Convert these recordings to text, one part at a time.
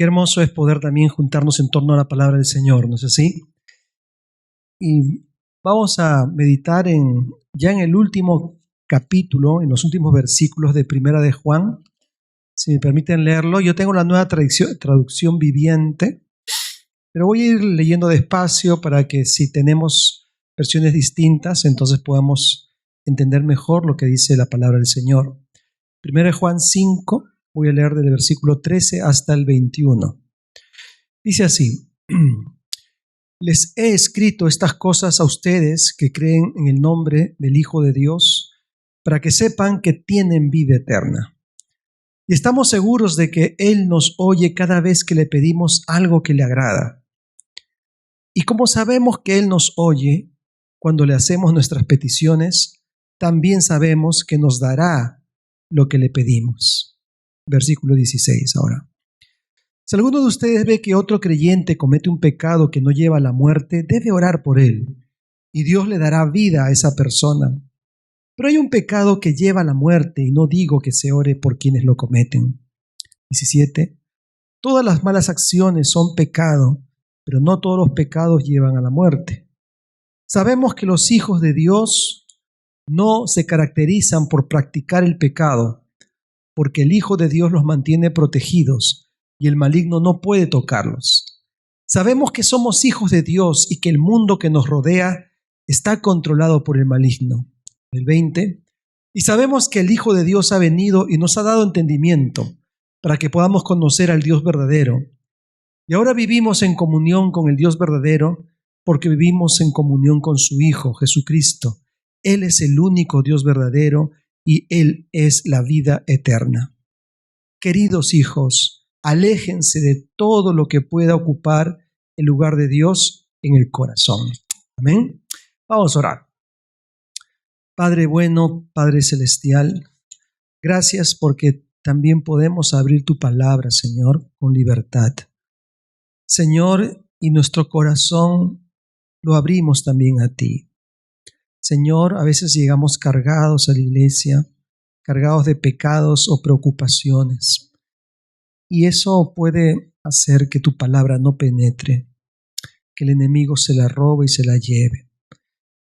Qué hermoso es poder también juntarnos en torno a la palabra del Señor, ¿no es así? Y vamos a meditar ya en el último capítulo, en los últimos versículos de Primera de Juan. Si me permiten leerlo, yo tengo la nueva traducción viviente, pero voy a ir leyendo despacio para que si tenemos versiones distintas, entonces podamos entender mejor lo que dice la palabra del Señor. Primera de Juan 5, voy a leer del versículo 13 hasta el 21. Dice así: Les he escrito estas cosas a ustedes que creen en el nombre del Hijo de Dios, para que sepan que tienen vida eterna. Y estamos seguros de que Él nos oye cada vez que le pedimos algo que le agrada. Y como sabemos que Él nos oye cuando le hacemos nuestras peticiones, también sabemos que nos dará lo que le pedimos. Versículo 16 ahora. Si alguno de ustedes ve que otro creyente comete un pecado que no lleva a la muerte, debe orar por él, y Dios le dará vida a esa persona. Pero hay un pecado que lleva a la muerte, y no digo que se ore por quienes lo cometen. 17. Todas las malas acciones son pecado, pero no todos los pecados llevan a la muerte. Sabemos que los hijos de Dios no se caracterizan por practicar el pecado, porque el Hijo de Dios los mantiene protegidos y el maligno no puede tocarlos. Sabemos que somos hijos de Dios y que el mundo que nos rodea está controlado por el maligno. El 20. Y sabemos que el Hijo de Dios ha venido y nos ha dado entendimiento para que podamos conocer al Dios verdadero. Y ahora vivimos en comunión con el Dios verdadero porque vivimos en comunión con su Hijo, Jesucristo. Él es el único Dios verdadero y Él es la vida eterna. Queridos hijos, aléjense de todo lo que pueda ocupar el lugar de Dios en el corazón. Amén. Vamos a orar. Padre bueno, Padre celestial, gracias porque también podemos abrir tu palabra, Señor, con libertad. Señor, y nuestro corazón lo abrimos también a ti. Señor, a veces llegamos cargados a la iglesia, cargados de pecados o preocupaciones. Y eso puede hacer que tu palabra no penetre, que el enemigo se la robe y se la lleve.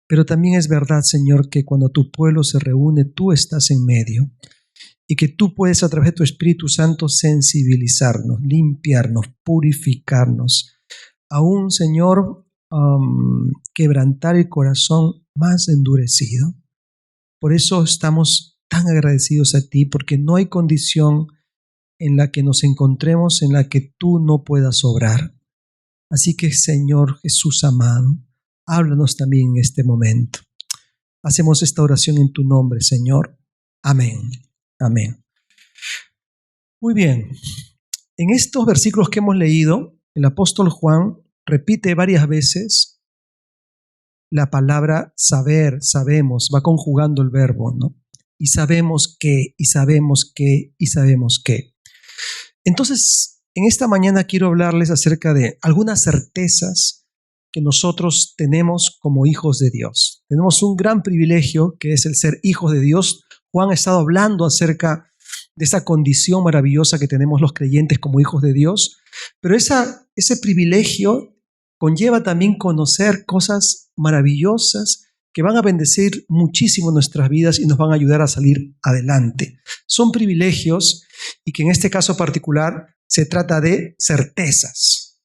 Pero también es verdad, Señor, que cuando tu pueblo se reúne, tú estás en medio y que tú puedes a través de tu Espíritu Santo sensibilizarnos, limpiarnos, purificarnos. Aún, Señor, quebrantar el corazón más endurecido. Por eso estamos tan agradecidos a ti, porque no hay condición en la que nos encontremos en la que tú no puedas obrar. Así que, Señor Jesús amado, háblanos también en este momento. Hacemos esta oración en tu nombre, Señor. Amén. Amén. Muy bien. En estos versículos que hemos leído, el apóstol Juan repite varias veces la palabra saber, sabemos, va conjugando el verbo, ¿no? Y sabemos que, y sabemos que, y sabemos que. Entonces, en esta mañana quiero hablarles acerca de algunas certezas que nosotros tenemos como hijos de Dios. Tenemos un gran privilegio que es el ser hijos de Dios. Juan ha estado hablando acerca de esa condición maravillosa que tenemos los creyentes como hijos de Dios, pero ese privilegio conlleva también conocer cosas maravillosas que van a bendecir muchísimo nuestras vidas y nos van a ayudar a salir adelante. Son privilegios y que en este caso particular se trata de certezas.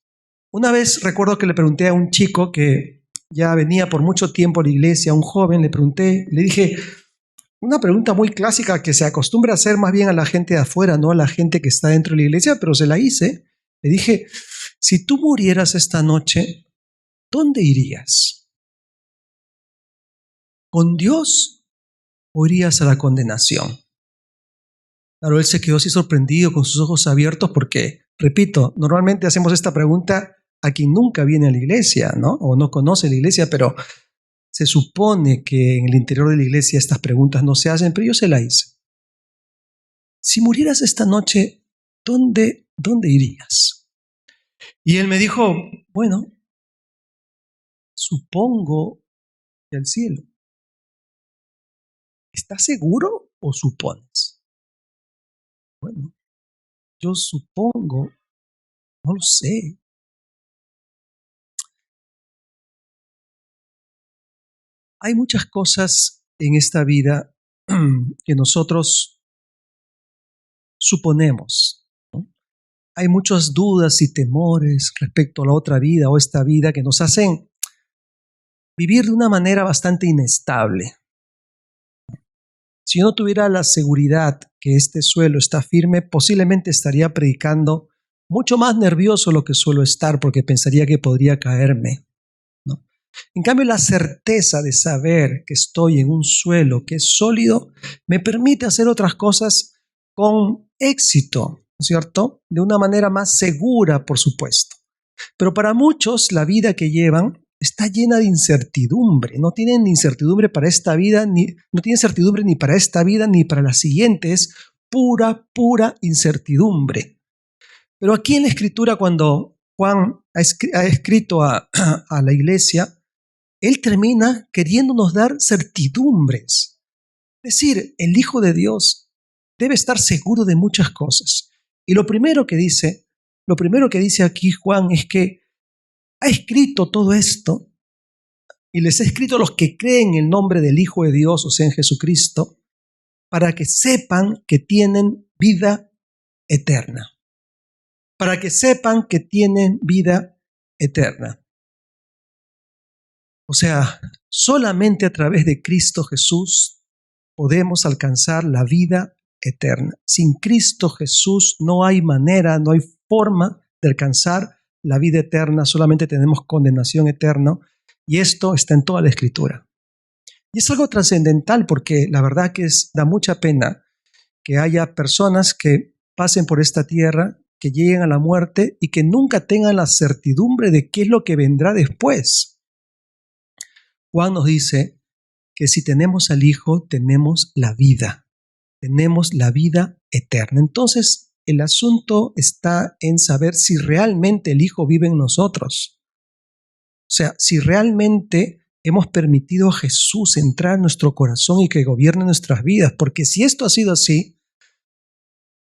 Una vez recuerdo que le pregunté a un chico que ya venía por mucho tiempo a la iglesia, a un joven, le dije una pregunta muy clásica que se acostumbra a hacer más bien a la gente de afuera, no a la gente que está dentro de la iglesia, pero se la hice. Le dije, si tú murieras esta noche, ¿dónde irías? ¿Con Dios o irías a la condenación? Claro, él se quedó así sorprendido con sus ojos abiertos porque, repito, normalmente hacemos esta pregunta a quien nunca viene a la iglesia, ¿no? O no conoce la iglesia, pero se supone que en el interior de la iglesia estas preguntas no se hacen, pero yo se la hice. Si murieras esta noche, ¿dónde irías? Y él me dijo, bueno, supongo que al cielo. ¿Estás seguro o supones? Bueno, yo supongo No lo sé. Hay muchas cosas en esta vida que nosotros suponemos, ¿no? Hay muchas dudas y temores respecto a la otra vida o esta vida que nos hacen vivir de una manera bastante inestable. Si yo no tuviera la seguridad que este suelo está firme, posiblemente estaría predicando mucho más nervioso de lo que suelo estar porque pensaría que podría caerme, ¿no? En cambio, la certeza de saber que estoy en un suelo que es sólido me permite hacer otras cosas con éxito, ¿cierto? De una manera más segura, por supuesto. Pero para muchos la vida que llevan está llena de incertidumbre. No tienen incertidumbre para esta vida, no tienen certidumbre ni para esta vida ni para la siguiente. Es pura incertidumbre. Pero aquí en la Escritura, cuando Juan ha escrito a la iglesia, él termina queriéndonos dar certidumbres. Es decir, el Hijo de Dios debe estar seguro de muchas cosas. Y lo primero que dice aquí Juan es que ha escrito todo esto y les ha escrito a los que creen en el nombre del Hijo de Dios, o sea, en Jesucristo, para que sepan que tienen vida eterna. Para que sepan que tienen vida eterna. O sea, solamente a través de Cristo Jesús podemos alcanzar la vida eterna. Sin Cristo Jesús no hay manera, no hay forma de alcanzar la vida eterna, solamente tenemos condenación eterna, y esto está en toda la Escritura. Y es algo trascendental porque la verdad que da mucha pena que haya personas que pasen por esta tierra, que lleguen a la muerte y que nunca tengan la certidumbre de qué es lo que vendrá después. Juan nos dice que si tenemos al Hijo, tenemos la vida eterna. Entonces, el asunto está en saber si realmente el Hijo vive en nosotros. O sea, si realmente hemos permitido a Jesús entrar en nuestro corazón y que gobierne nuestras vidas. Porque si esto ha sido así,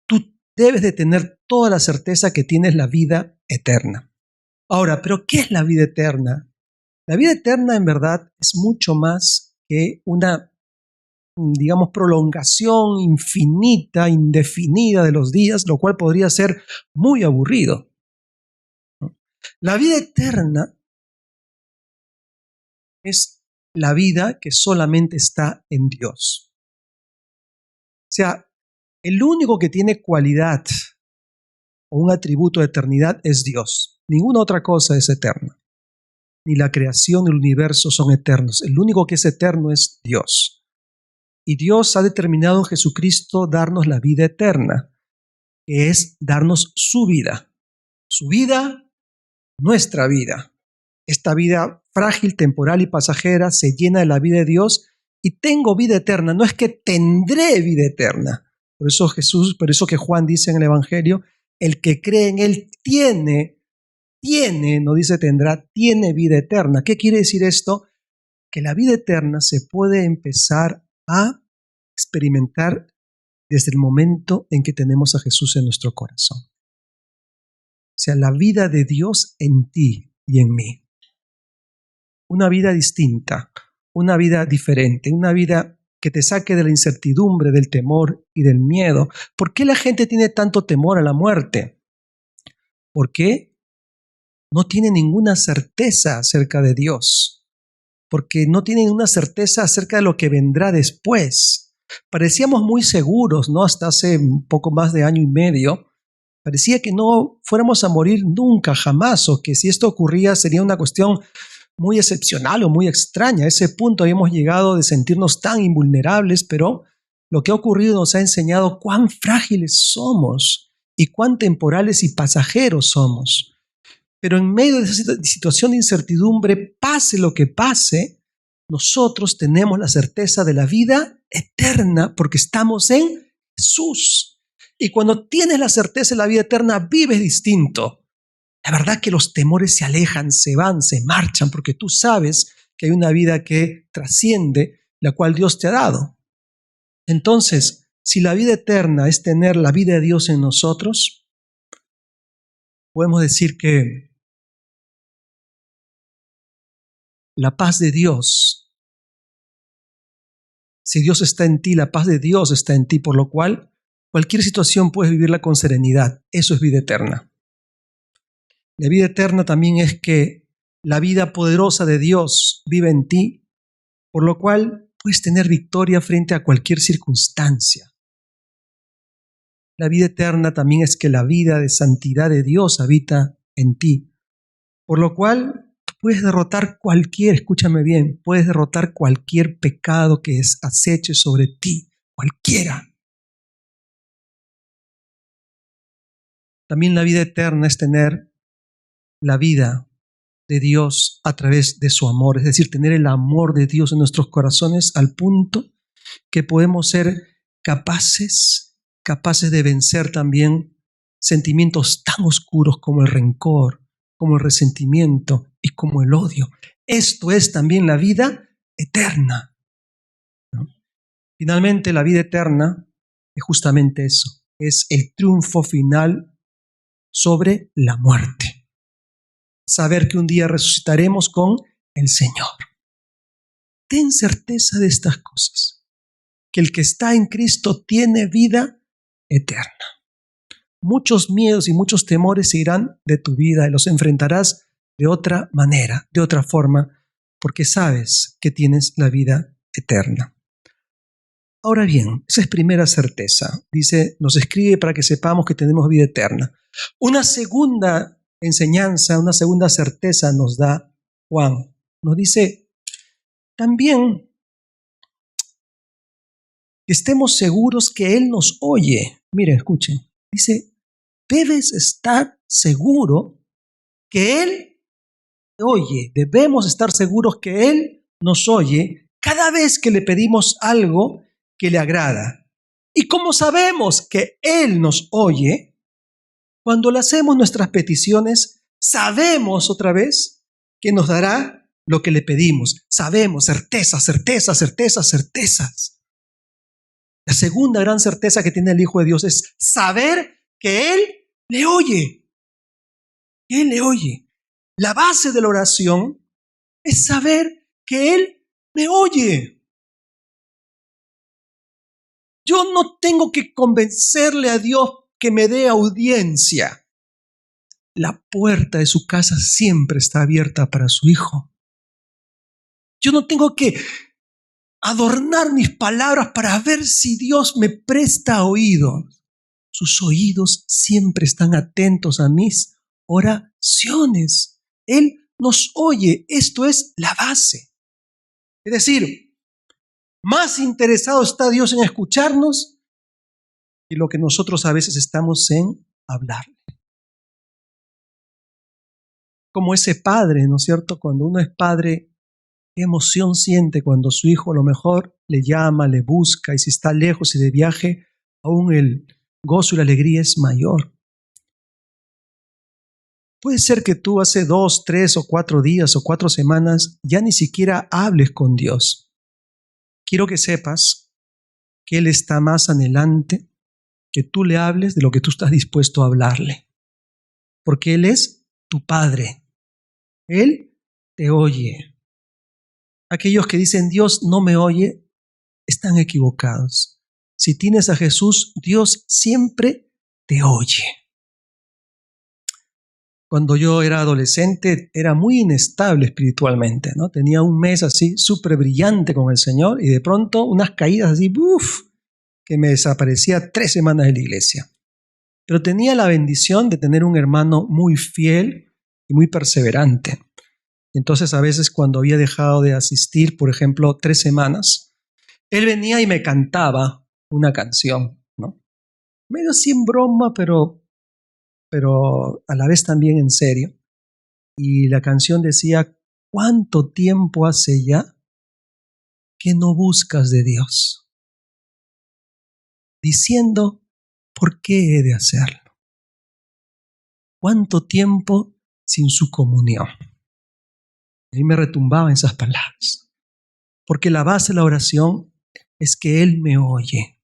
tú debes de tener toda la certeza que tienes la vida eterna. Ahora, ¿pero qué es la vida eterna? La vida eterna en verdad es mucho más que una, digamos, prolongación infinita, indefinida de los días, lo cual podría ser muy aburrido. La vida eterna es la vida que solamente está en Dios. O sea, el único que tiene cualidad o un atributo de eternidad es Dios. Ninguna otra cosa es eterna. Ni la creación ni el universo son eternos. El único que es eterno es Dios. Y Dios ha determinado en Jesucristo darnos la vida eterna, que es darnos su vida. Su vida, nuestra vida. Esta vida frágil, temporal y pasajera se llena de la vida de Dios y tengo vida eterna. No es que tendré vida eterna. Por eso que Juan dice en el Evangelio, el que cree en Él tiene, no dice tendrá, tiene vida eterna. ¿Qué quiere decir esto? Que la vida eterna se puede empezar a experimentar desde el momento en que tenemos a Jesús en nuestro corazón. O sea, la vida de Dios en ti y en mí. Una vida distinta, una vida diferente, una vida que te saque de la incertidumbre, del temor y del miedo. ¿Por qué la gente tiene tanto temor a la muerte? Porque no tiene ninguna certeza acerca de Dios. Porque no tienen una certeza acerca de lo que vendrá después. Parecíamos muy seguros, ¿no? Hasta hace un poco más de año y medio. Parecía que no fuéramos a morir nunca, jamás, o que si esto ocurría sería una cuestión muy excepcional o muy extraña. A ese punto habíamos llegado de sentirnos tan invulnerables, pero lo que ha ocurrido nos ha enseñado cuán frágiles somos y cuán temporales y pasajeros somos. Pero en medio de esa situación de incertidumbre, pase lo que pase, nosotros tenemos la certeza de la vida eterna porque estamos en Jesús. Y cuando tienes la certeza de la vida eterna, vives distinto. La verdad que los temores se alejan, se van, se marchan, porque tú sabes que hay una vida que trasciende, la cual Dios te ha dado. Entonces, si la vida eterna es tener la vida de Dios en nosotros, podemos decir que la paz de Dios, si Dios está en ti, la paz de Dios está en ti, por lo cual cualquier situación puedes vivirla con serenidad. Eso es vida eterna. La vida eterna también es que la vida poderosa de Dios vive en ti, por lo cual puedes tener victoria frente a cualquier circunstancia. La vida eterna también es que la vida de santidad de Dios habita en ti, por lo cual puedes derrotar escúchame bien, puedes derrotar cualquier pecado que aceche sobre ti, cualquiera. También la vida eterna es tener la vida de Dios a través de su amor, es decir, tener el amor de Dios en nuestros corazones al punto que podemos ser capaces de vencer también sentimientos tan oscuros como el rencor, como el resentimiento y como el odio. Esto es también la vida eterna, ¿no? Finalmente, la vida eterna es justamente eso, es el triunfo final sobre la muerte. Saber que un día resucitaremos con el Señor. Ten certeza de estas cosas, que el que está en Cristo tiene vida eterna. Muchos miedos y muchos temores se irán de tu vida y los enfrentarás de otra manera, de otra forma, porque sabes que tienes la vida eterna. Ahora bien, esa es primera certeza. Dice, nos escribe para que sepamos que tenemos vida eterna. Una segunda enseñanza, una segunda certeza nos da Juan. Nos dice, también estemos seguros que Él nos oye. Miren, escuchen. Dice, debes estar seguro que Él te oye. Debemos estar seguros que Él nos oye cada vez que le pedimos algo que le agrada. Y como sabemos que Él nos oye, cuando le hacemos nuestras peticiones, sabemos otra vez que nos dará lo que le pedimos. Sabemos, certezas. La segunda gran certeza que tiene el Hijo de Dios es saber que Él le oye. Él le oye. La base de la oración es saber que Él me oye. Yo no tengo que convencerle a Dios que me dé audiencia. La puerta de su casa siempre está abierta para su Hijo. Yo no tengo que adornar mis palabras para ver si Dios me presta oídos. Sus oídos siempre están atentos a mis oraciones. Él nos oye. Esto es la base. Es decir, más interesado está Dios en escucharnos que lo que nosotros a veces estamos en hablarle. Como ese padre, ¿no es cierto? Cuando uno es padre, qué emoción siente cuando su hijo a lo mejor le llama, le busca, y si está lejos y de viaje, aún el gozo y la alegría es mayor. Puede ser que tú hace 2, 3 o 4 días o 4 semanas ya ni siquiera hables con Dios. Quiero que sepas que Él está más anhelante que tú le hables de lo que tú estás dispuesto a hablarle. Porque Él es tu Padre. Él te oye. Aquellos que dicen Dios no me oye, están equivocados. Si tienes a Jesús, Dios siempre te oye. Cuando yo era adolescente, era muy inestable espiritualmente, ¿no? Tenía un mes así súper brillante con el Señor y de pronto unas caídas así, que me desaparecía 3 semanas de la iglesia. Pero tenía la bendición de tener un hermano muy fiel y muy perseverante. Entonces a veces cuando había dejado de asistir, por ejemplo, 3 semanas, él venía y me cantaba una canción, ¿no? Medio sin broma, pero a la vez también en serio. Y la canción decía, ¿cuánto tiempo hace ya que no buscas de Dios? Diciendo, ¿por qué he de hacerlo? ¿Cuánto tiempo sin su comunión? A mí me retumbaban esas palabras. Porque la base de la oración es que Él me oye.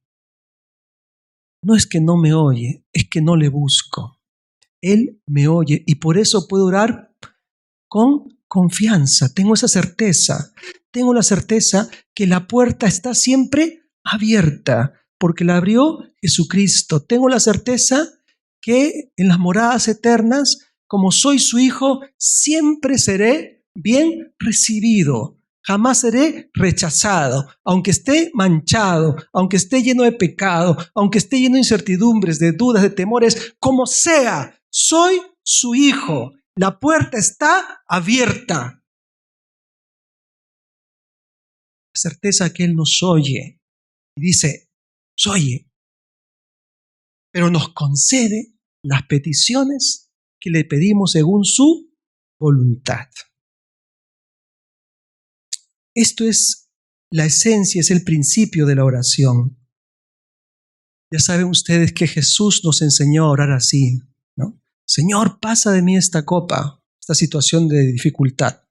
No es que no me oye, es que no le busco. Él me oye y por eso puedo orar con confianza. Tengo esa certeza. Tengo la certeza que la puerta está siempre abierta porque la abrió Jesucristo. Tengo la certeza que en las moradas eternas, como soy su hijo, siempre seré bien recibido. Jamás seré rechazado, aunque esté manchado, aunque esté lleno de pecado, aunque esté lleno de incertidumbres, de dudas, de temores, como sea, soy su hijo. La puerta está abierta. La certeza que Él nos oye y dice, nos oye, pero nos concede las peticiones que le pedimos según su voluntad. Esto es la esencia, es el principio de la oración. Ya saben ustedes que Jesús nos enseñó a orar así, ¿no? Señor, pasa de mí esta copa, esta situación de dificultad,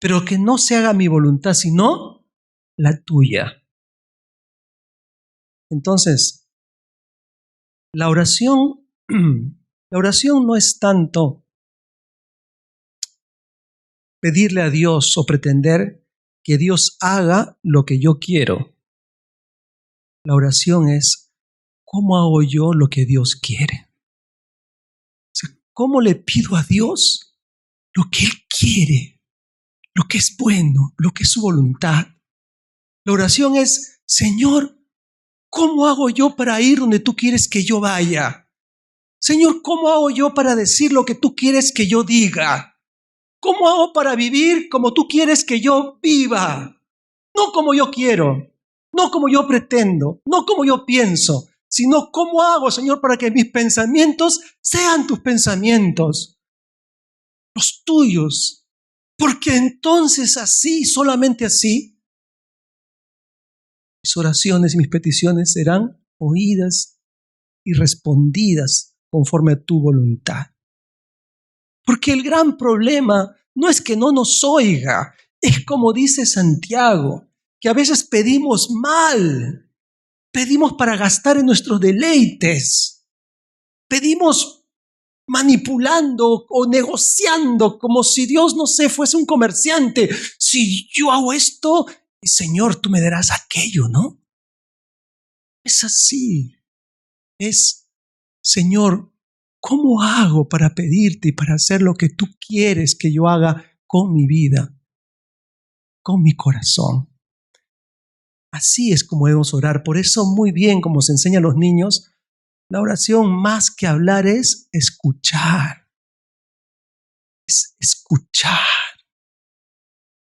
pero que no se haga mi voluntad, sino la tuya. Entonces, la oración no es tanto pedirle a Dios o pretender que Dios haga lo que yo quiero. La oración es, ¿cómo hago yo lo que Dios quiere? O sea, ¿cómo le pido a Dios lo que Él quiere, lo que es bueno, lo que es su voluntad? La oración es, Señor, ¿cómo hago yo para ir donde tú quieres que yo vaya? Señor, ¿cómo hago yo para decir lo que tú quieres que yo diga? ¿Cómo hago para vivir como tú quieres que yo viva? No como yo quiero, no como yo pretendo, no como yo pienso, sino cómo hago, Señor, para que mis pensamientos sean tus pensamientos, los tuyos. Porque entonces así, solamente así, mis oraciones y mis peticiones serán oídas y respondidas conforme a tu voluntad. Porque el gran problema no es que no nos oiga, es como dice Santiago, que a veces pedimos mal, pedimos para gastar en nuestros deleites, pedimos manipulando o negociando como si Dios, no sé, fuese un comerciante. Si yo hago esto, Señor, tú me darás aquello, ¿no? Es así, es, Señor, ¿cómo hago para pedirte y para hacer lo que tú quieres que yo haga con mi vida, con mi corazón? Así es como debemos orar. Por eso, muy bien, como se enseña a los niños, la oración más que hablar es escuchar. Es escuchar.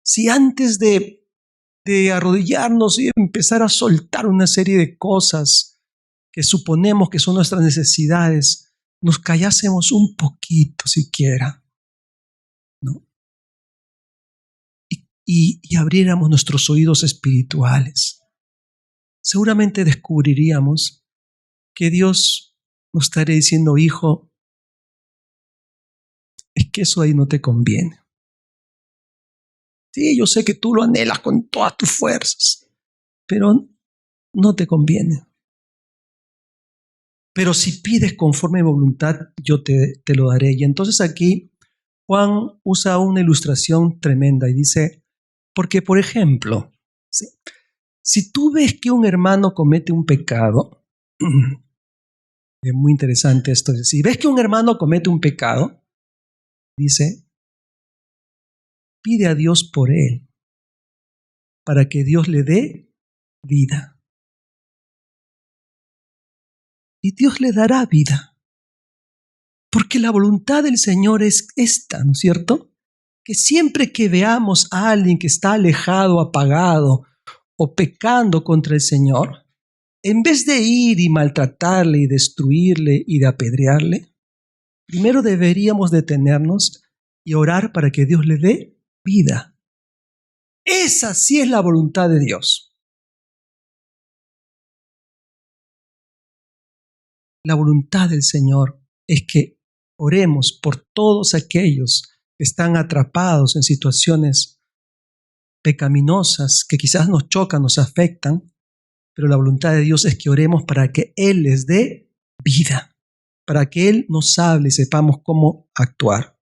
Si antes de arrodillarnos y empezar a soltar una serie de cosas que suponemos que son nuestras necesidades, nos callásemos un poquito siquiera, ¿no? Y abriéramos nuestros oídos espirituales, seguramente descubriríamos que Dios nos estaría diciendo, hijo, es que eso ahí no te conviene. Sí, yo sé que tú lo anhelas con todas tus fuerzas, pero no te conviene. Pero si pides conforme a mi voluntad, yo te lo daré. Y entonces aquí Juan usa una ilustración tremenda y dice, porque por ejemplo, si tú ves que un hermano comete un pecado, es muy interesante esto, si ves que un hermano comete un pecado, dice, pide a Dios por él, para que Dios le dé vida. Y Dios le dará vida. Porque la voluntad del Señor es esta, ¿no es cierto? Que siempre que veamos a alguien que está alejado, apagado o pecando contra el Señor, en vez de ir y maltratarle y destruirle y de apedrearle, primero deberíamos detenernos y orar para que Dios le dé vida. Esa sí es la voluntad de Dios. La voluntad del Señor es que oremos por todos aquellos que están atrapados en situaciones pecaminosas que quizás nos chocan, nos afectan, pero la voluntad de Dios es que oremos para que Él les dé vida, para que Él nos hable y sepamos cómo actuar.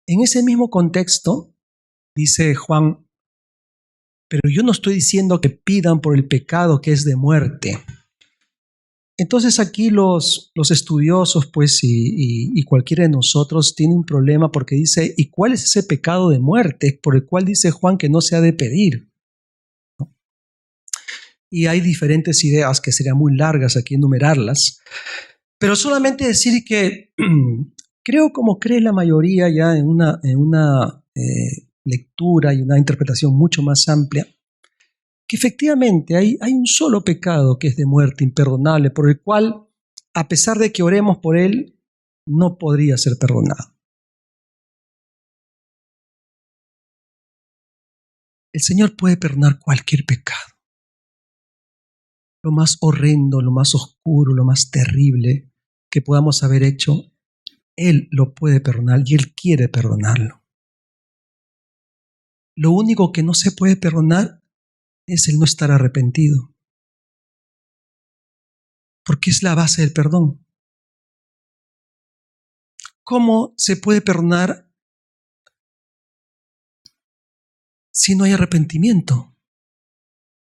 En ese mismo contexto, dice Juan, pero yo no estoy diciendo que pidan por el pecado que es de muerte. Entonces aquí los estudiosos, pues, y cualquiera de nosotros tiene un problema porque dice, ¿y cuál es ese pecado de muerte por el cual dice Juan que no se ha de pedir? ¿No? Y hay diferentes ideas que serían muy largas aquí enumerarlas, pero solamente decir que creo, como cree la mayoría ya en una lectura y una interpretación mucho más amplia, que efectivamente hay un solo pecado que es de muerte imperdonable, por el cual, a pesar de que oremos por él, no podría ser perdonado. El Señor puede perdonar cualquier pecado. Lo más horrendo, lo más oscuro, lo más terrible que podamos haber hecho, Él lo puede perdonar y Él quiere perdonarlo. Lo único que no se puede perdonar es el no estar arrepentido, porque es la base del perdón. ¿Cómo se puede perdonar si no hay arrepentimiento?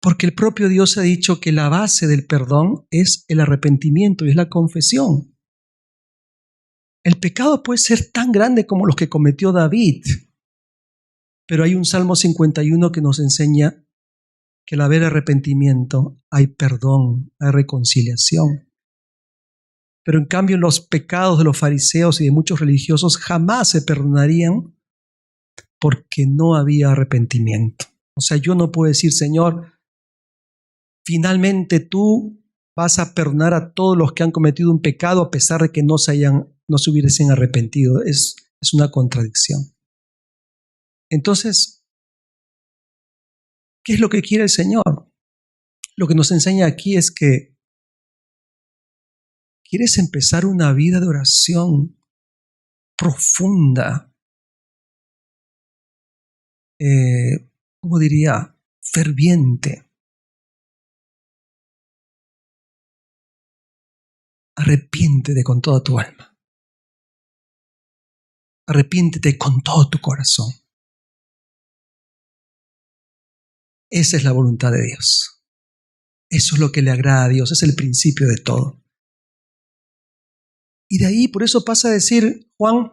Porque el propio Dios ha dicho que la base del perdón es el arrepentimiento y es la confesión. El pecado puede ser tan grande como los que cometió David, pero hay un Salmo 51 que nos enseña que al haber arrepentimiento hay perdón, hay reconciliación. Pero en cambio los pecados de los fariseos y de muchos religiosos jamás se perdonarían porque no había arrepentimiento. O sea, yo no puedo decir, Señor, finalmente tú vas a perdonar a todos los que han cometido un pecado a pesar de que no se hubiesen arrepentido. Es una contradicción. Entonces, ¿qué es lo que quiere el Señor? Lo que nos enseña aquí es que quieres empezar una vida de oración profunda, ¿cómo diría? Ferviente. Arrepiéntete con toda tu alma. Arrepiéntete con todo tu corazón. Esa es la voluntad de Dios. Eso es lo que le agrada a Dios, es el principio de todo. Y de ahí, por eso pasa a decir Juan,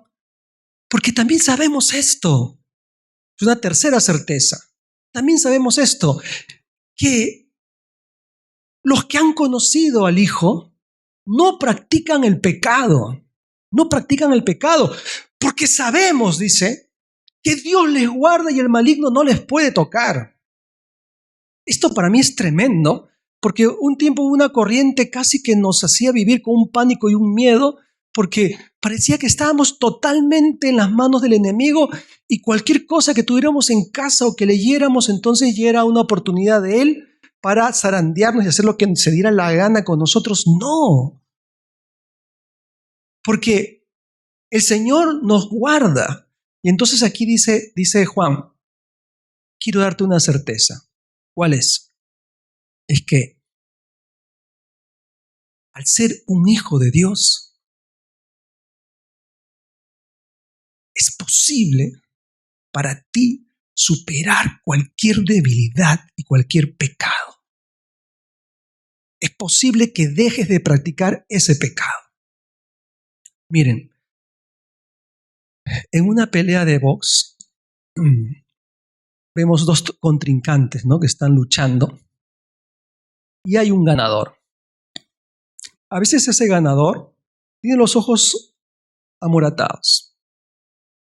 porque también sabemos esto. Es una tercera certeza. También sabemos esto, que los que han conocido al Hijo no practican el pecado. No practican el pecado, porque sabemos, dice, que Dios les guarda y el maligno no les puede tocar. Esto para mí es tremendo, porque un tiempo hubo una corriente casi que nos hacía vivir con un pánico y un miedo, porque parecía que estábamos totalmente en las manos del enemigo y cualquier cosa que tuviéramos en casa o que leyéramos, entonces ya era una oportunidad de él para zarandearnos y hacer lo que se diera la gana con nosotros. No, porque el Señor nos guarda. Y entonces aquí dice Juan, quiero darte una certeza. ¿Cuál es? Es que al ser un hijo de Dios, es posible para ti superar cualquier debilidad y cualquier pecado. Es posible que dejes de practicar ese pecado. Miren, en una pelea de box vemos dos contrincantes, ¿no?, que están luchando y hay un ganador. A veces ese ganador tiene los ojos amoratados.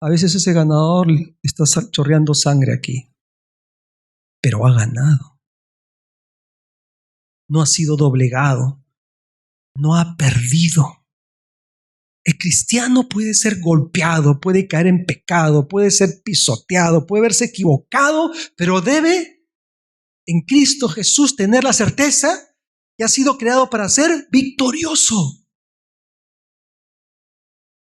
A veces ese ganador está chorreando sangre aquí, pero ha ganado. No ha sido doblegado, no ha perdido. El cristiano puede ser golpeado, puede caer en pecado, puede ser pisoteado, puede verse equivocado, pero debe en Cristo Jesús tener la certeza que ha sido creado para ser victorioso.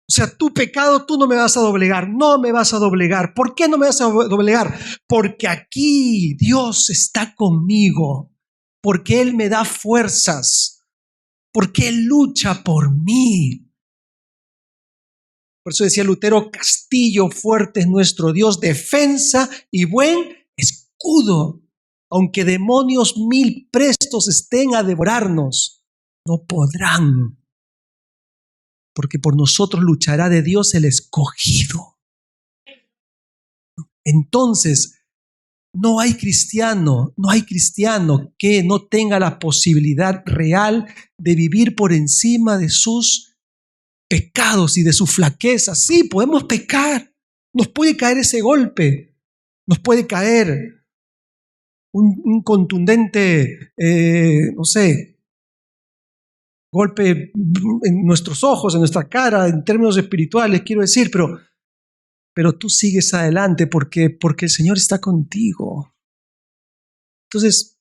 O sea, tu pecado tú no me vas a doblegar, no me vas a doblegar. ¿Por qué no me vas a doblegar? Porque aquí Dios está conmigo, porque Él me da fuerzas, porque Él lucha por mí. Por eso decía Lutero, castillo fuerte es nuestro Dios, defensa y buen escudo. Aunque demonios mil prestos estén a devorarnos, no podrán, porque por nosotros luchará de Dios el escogido. Entonces, no hay cristiano que no tenga la posibilidad real de vivir por encima de sus pecados y de sus flaquezas. Sí, podemos pecar, nos puede caer ese golpe, nos puede caer un contundente, golpe en nuestros ojos, en nuestra cara, en términos espirituales, quiero decir, pero tú sigues adelante porque el Señor está contigo. Entonces,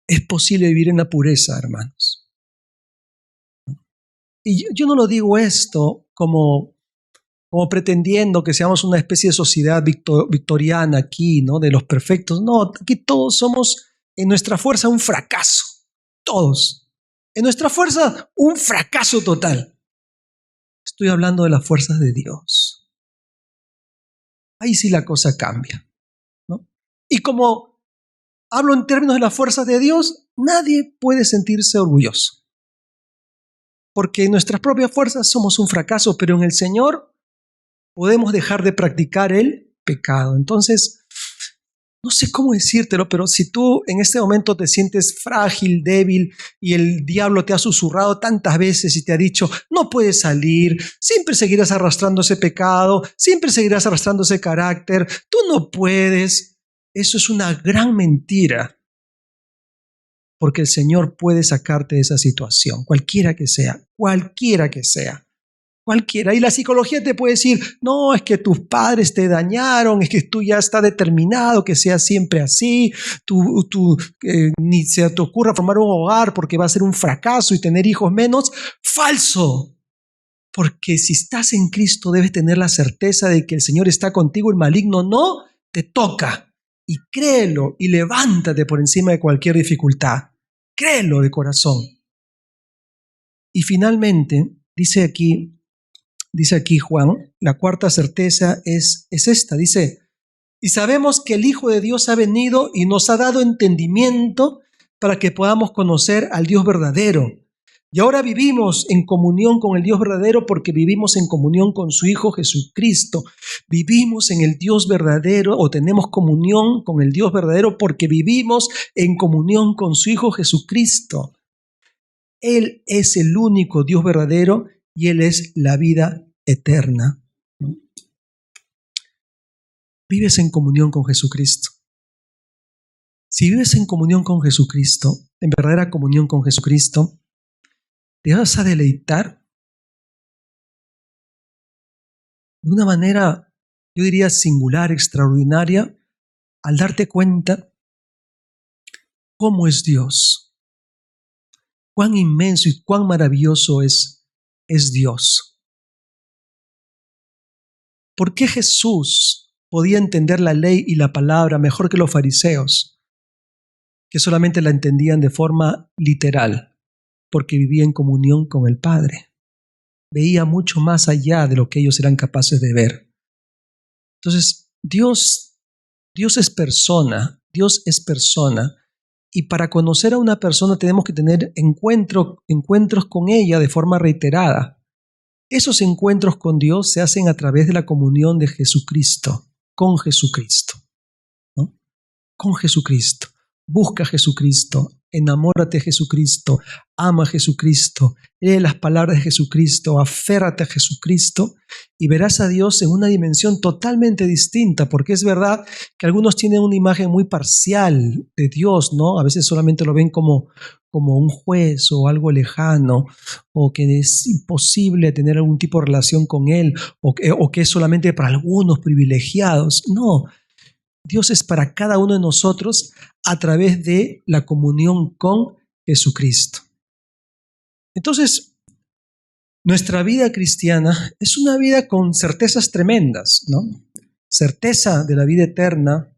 es posible vivir en la pureza, hermanos. Y yo no lo digo esto como pretendiendo que seamos una especie de sociedad victoriana aquí, ¿no? De los perfectos. No, aquí todos somos en nuestra fuerza un fracaso. Todos. En nuestra fuerza un fracaso total. Estoy hablando de las fuerzas de Dios. Ahí sí la cosa cambia, ¿no? Y como hablo en términos de las fuerzas de Dios, nadie puede sentirse orgulloso. Porque en nuestras propias fuerzas somos un fracaso, pero en el Señor podemos dejar de practicar el pecado. Entonces, no sé cómo decírtelo, pero si tú en este momento te sientes frágil, débil, y el diablo te ha susurrado tantas veces y te ha dicho, no puedes salir, siempre seguirás arrastrando ese pecado, siempre seguirás arrastrando ese carácter, tú no puedes. Eso es una gran mentira, porque el Señor puede sacarte de esa situación, cualquiera que sea. Cualquiera. Y la psicología te puede decir, no, es que tus padres te dañaron, es que tú ya está determinado que sea siempre así, ni se te ocurra formar un hogar porque va a ser un fracaso y tener hijos menos. ¡Falso! Porque si estás en Cristo debes tener la certeza de que el Señor está contigo, el maligno no te toca. Y créelo y levántate por encima de cualquier dificultad. Créelo de corazón. Y finalmente, dice aquí Juan, la cuarta certeza es esta, dice, y sabemos que el Hijo de Dios ha venido y nos ha dado entendimiento para que podamos conocer al Dios verdadero. Y ahora vivimos en comunión con el Dios verdadero porque vivimos en comunión con su Hijo Jesucristo. Vivimos en el Dios verdadero o tenemos comunión con el Dios verdadero porque vivimos en comunión con su Hijo Jesucristo. Él es el único Dios verdadero y Él es la vida eterna. Vives en comunión con Jesucristo. Si vives en comunión con Jesucristo, en verdadera comunión con Jesucristo, te vas a deleitar de una manera, yo diría, singular, extraordinaria, al darte cuenta cómo es Dios, cuán inmenso y cuán maravilloso es Dios. ¿Por qué Jesús podía entender la ley y la palabra mejor que los fariseos, que solamente la entendían de forma literal? Porque vivía en comunión con el Padre. Veía mucho más allá de lo que ellos eran capaces de ver. Entonces, Dios es persona, y para conocer a una persona tenemos que tener encuentros con ella de forma reiterada. Esos encuentros con Dios se hacen a través de la comunión de Jesucristo, con Jesucristo, ¿no? Con Jesucristo. Busca a Jesucristo, enamórate de Jesucristo, ama a Jesucristo, lee las palabras de Jesucristo, aférrate a Jesucristo y verás a Dios en una dimensión totalmente distinta, porque es verdad que algunos tienen una imagen muy parcial de Dios, ¿no? A veces solamente lo ven como un juez o algo lejano, o que es imposible tener algún tipo de relación con Él, o que es solamente para algunos privilegiados. No. Dios es para cada uno de nosotros a través de la comunión con Jesucristo. Entonces, nuestra vida cristiana es una vida con certezas tremendas, ¿no? Certeza de la vida eterna,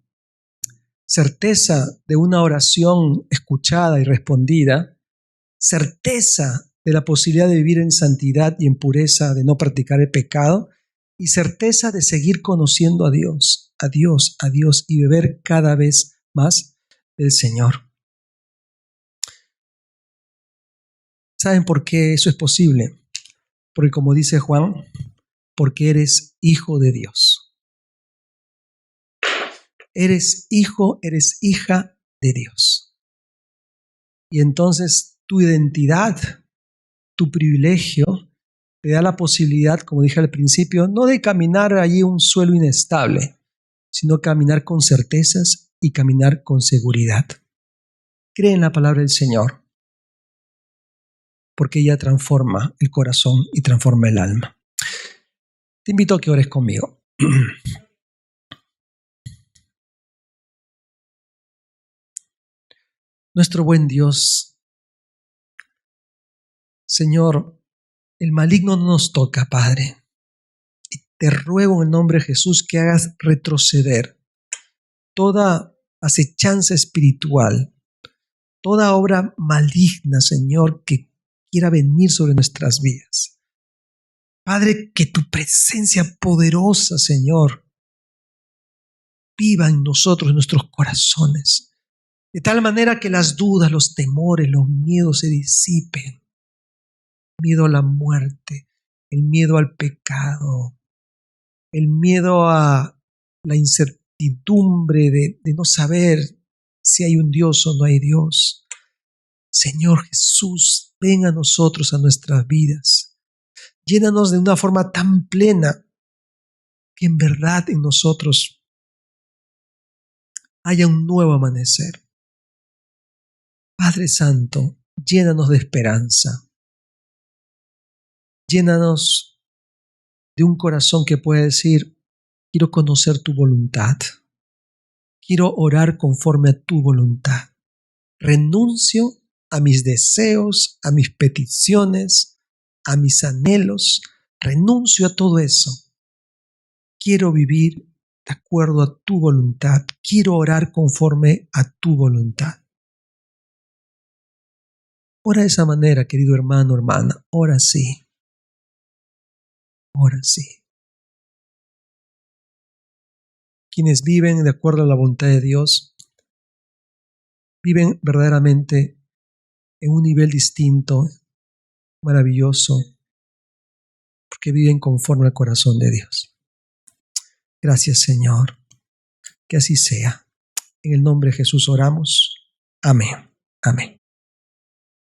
certeza de una oración escuchada y respondida, certeza de la posibilidad de vivir en santidad y en pureza, de no practicar el pecado, y certeza de seguir conociendo a Dios, a Dios, a Dios, y beber cada vez más del Señor. ¿Saben por qué eso es posible? Porque como dice Juan, porque eres hijo de Dios. Eres hijo, eres hija de Dios. Y entonces tu identidad, tu privilegio, te da la posibilidad, como dije al principio, no de caminar allí un suelo inestable, sino caminar con certezas y caminar con seguridad. Cree en la palabra del Señor, porque ella transforma el corazón y transforma el alma. Te invito a que ores conmigo. Nuestro buen Dios, Señor, el maligno no nos toca, Padre. Y te ruego en el nombre de Jesús que hagas retroceder toda acechanza espiritual, toda obra maligna, Señor, que quiera venir sobre nuestras vidas. Padre, que tu presencia poderosa, Señor, viva en nosotros, en nuestros corazones, de tal manera que las dudas, los temores, los miedos se disipen. Miedo a la muerte, el miedo al pecado, el miedo a la incertidumbre de no saber si hay un Dios o no hay Dios. Señor Jesús, ven a nosotros, a nuestras vidas. Llénanos de una forma tan plena que en verdad en nosotros haya un nuevo amanecer. Padre Santo, llénanos de esperanza. Llénanos de un corazón que pueda decir, quiero conocer tu voluntad. Quiero orar conforme a tu voluntad. Renuncio a mis deseos, a mis peticiones, a mis anhelos. Renuncio a todo eso. Quiero vivir de acuerdo a tu voluntad. Quiero orar conforme a tu voluntad. Ora de esa manera, querido hermano, hermana. Ora sí. Ora sí. Quienes viven de acuerdo a la voluntad de Dios, viven verdaderamente en un nivel distinto, maravilloso, porque viven conforme al corazón de Dios. Gracias, Señor. Que así sea. En el nombre de Jesús oramos. Amén. Amén.